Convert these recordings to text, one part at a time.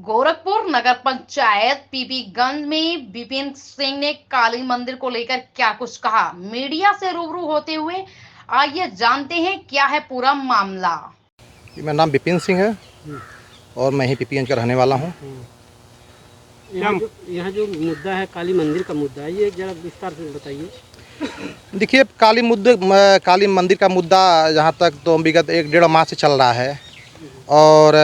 गोरखपुर नगर पंचायत पीपीगंज में विपिन सिंह ने काली मंदिर को लेकर क्या कुछ कहा। मीडिया से रूबरू होते हुए आइए जानते हैं क्या है पूरा मामला। मेरा नाम विपिन सिंह है और मैं ही पीपीगंज का रहने वाला हूँ। यहाँ जो मुद्दा है काली मंदिर का मुद्दा है, ये जरा विस्तार से बताइए। देखिए, काली मंदिर का मुद्दा जहाँ तक तो विगत 1-1.5 माह से चल रहा है और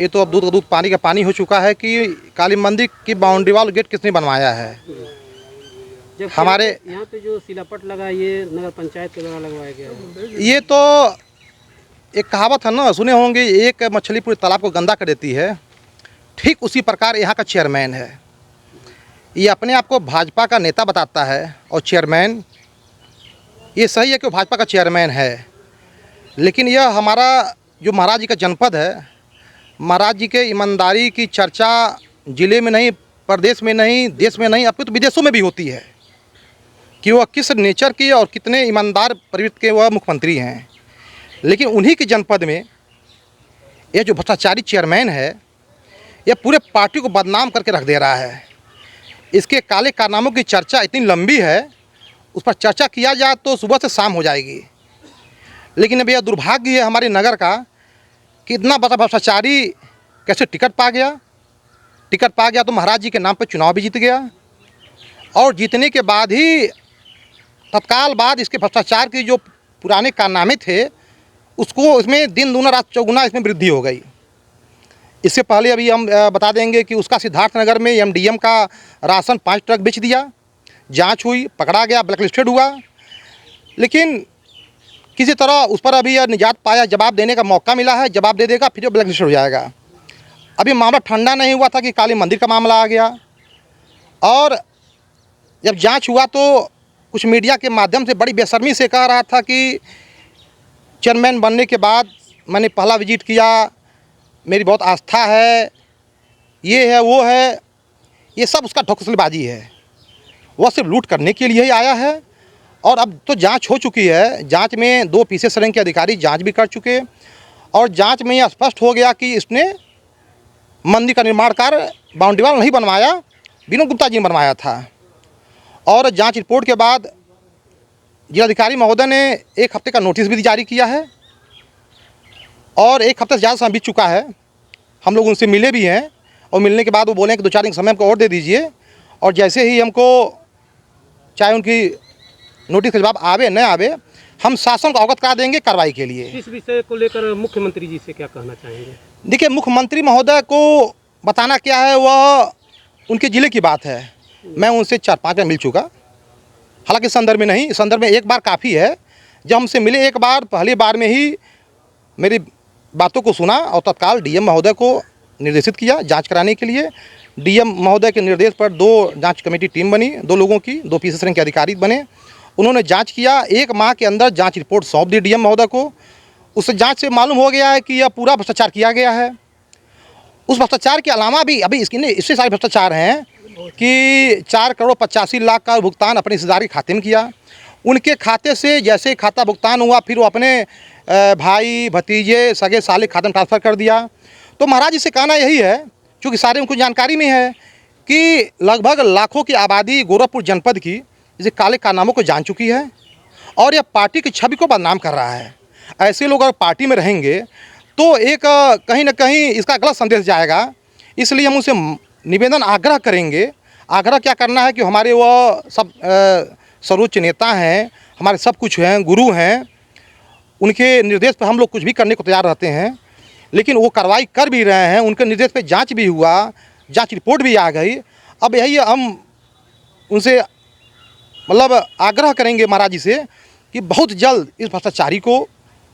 ये तो अब दूध का दूध पानी का पानी हो चुका है कि काली मंदिर की बाउंड्री वाल गेट किसने बनवाया है। जब हमारे यहाँ पे जो शिलापट लगा ये नगर पंचायत के द्वारा लगवाया गया है। ये तो एक कहावत है ना, सुने होंगे, एक मछली पूरे तालाब को गंदा कर देती है। ठीक उसी प्रकार यहाँ का चेयरमैन है। ये अपने आप को भाजपा का नेता बताता है और चेयरमैन, ये सही है कि वो भाजपा का चेयरमैन है, लेकिन यह हमारा जो महाराज जी का जनपद है, महाराज जी के ईमानदारी की चर्चा ज़िले में नहीं, प्रदेश में नहीं, देश में नहीं, अपितु विदेशों में भी होती है कि वह किस नेचर की और कितने ईमानदार प्रवृत्ति के वह मुख्यमंत्री हैं। लेकिन उन्हीं के जनपद में यह जो भ्रष्टाचारी चेयरमैन है, यह पूरे पार्टी को बदनाम करके रख दे रहा है। इसके काले कारनामों की चर्चा इतनी लंबी है, उस पर चर्चा किया जाए तो सुबह से शाम हो जाएगी। लेकिन अब यह दुर्भाग्य है हमारे नगर का कि इतना बड़ा भ्रष्टाचारी कैसे टिकट पा गया तो महाराज जी के नाम पर चुनाव भी जीत गया और जीतने के बाद ही तत्काल बाद इसके भ्रष्टाचार के जो पुराने कारनामे थे उसको इसमें दिन दूना रात चौगुना इसमें वृद्धि हो गई। इससे पहले अभी हम बता देंगे कि उसका सिद्धार्थनगर में एमडीएम का राशन 5 ट्रक बेच दिया, जांच हुई, पकड़ा गया, ब्लैकलिस्टेड हुआ, लेकिन किसी तरह उस पर अभी निजात पाया, जवाब देने का मौका मिला है, जवाब दे देगा फिर वो ब्लैकलिस्टेड हो जाएगा। अभी मामला ठंडा नहीं हुआ था कि काली मंदिर का मामला आ गया और जब जांच हुआ तो कुछ मीडिया के माध्यम से बड़ी बेशर्मी से कह रहा था कि चेयरमैन बनने के बाद मैंने पहला विजिट किया, मेरी बहुत आस्था है, ये है वो है, ये सब उसका ढकोसलेबाजी है। वह सिर्फ लूट करने के लिए ही आया है और अब तो जांच हो चुकी है। जांच में 2 पीसीएस रैंक के अधिकारी जांच भी कर चुके और जांच में यह स्पष्ट हो गया कि इसने मंदिर का निर्माण कार्य बाउंड्री वाल नहीं बनवाया, विनोद गुप्ता जी ने बनवाया था। और जांच रिपोर्ट के बाद जिलाधिकारी महोदय ने 1 हफ्ते का नोटिस भी जारी किया है और 1 हफ्ते से ज़्यादा समय बीत चुका है। हम लोग उनसे मिले भी हैं और मिलने के बाद वो बोले कि 2-4 दिन समय हमको और दे दीजिए और जैसे ही हमको चाहे उनकी नोटिस का जवाब आवे न आवे, हम शासन को अवगत करा देंगे कार्रवाई के लिए। इस विषय को लेकर मुख्यमंत्री जी से क्या कहना चाहेंगे? देखिए, मुख्यमंत्री महोदय को बताना क्या है, वह उनके ज़िले की बात है। मैं उनसे 4-5 बार मिल चुका, हालांकि इस संदर्भ में नहीं, इस संदर्भ में 1 बार काफ़ी है। जब हमसे मिले 1 बार, पहली बार में ही मेरी बातों को सुना और तत्काल डीएम महोदय को निर्देशित किया जांच कराने के लिए। डीएम महोदय के निर्देश पर 2 जांच कमेटी टीम बनी, 2 लोगों की, 2 पीसीएस रैंक के अधिकारी बने। उन्होंने जांच किया, 1 माह के अंदर जांच रिपोर्ट सौंप दी डीएम महोदय को। उस जांच से मालूम हो गया है कि यह पूरा भ्रष्टाचार किया गया है। उस भ्रष्टाचार के अलावा भी अभी इससे सारे भ्रष्टाचार हैं कि 4 करोड़ 85 लाख का भुगतान अपने रिश्तेदार के खाते में किया। उनके खाते से जैसे खाता भुगतान हुआ फिर वो अपने भाई भतीजे सगे साले खाते में ट्रांसफ़र कर दिया। तो महाराज जी से कहना यही है, चूँकि सारे उनको जानकारी में है कि लगभग लाखों की आबादी गोरखपुर जनपद की इसे काले कारनामों को जान चुकी है और यह पार्टी की छवि को बदनाम कर रहा है। ऐसे लोग अगर पार्टी में रहेंगे तो एक कहीं ना कहीं इसका गलत संदेश जाएगा। इसलिए हम उनसे निवेदन आग्रह करेंगे। आग्रह क्या करना है कि हमारे वो सब सर्वोच्च नेता हैं, हमारे सब कुछ हैं, गुरु हैं, उनके निर्देश पर हम लोग कुछ भी करने को तैयार रहते हैं, लेकिन वो कार्रवाई कर भी रहे हैं। उनके निर्देश पे जांच भी हुआ, जांच रिपोर्ट भी आ गई। अब यही हम उनसे मतलब आग्रह करेंगे महाराज जी से कि बहुत जल्द इस भ्रष्टाचारी को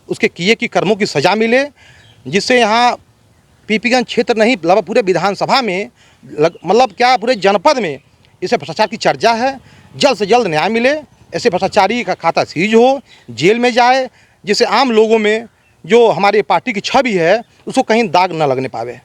उसके किए की कर्मों की सज़ा मिले, जिससे यहाँ पीपीगंज क्षेत्र नहीं लगभग पूरे विधानसभा में मतलब क्या पूरे जनपद में इसे भ्रष्टाचार की चर्चा है। जल्द से जल्द न्याय मिले, ऐसे भ्रष्टाचारी का खाता सीज हो, जेल में जाए, जिससे आम लोगों में जो हमारी पार्टी की छवि है उसको कहीं दाग न लगने पावे।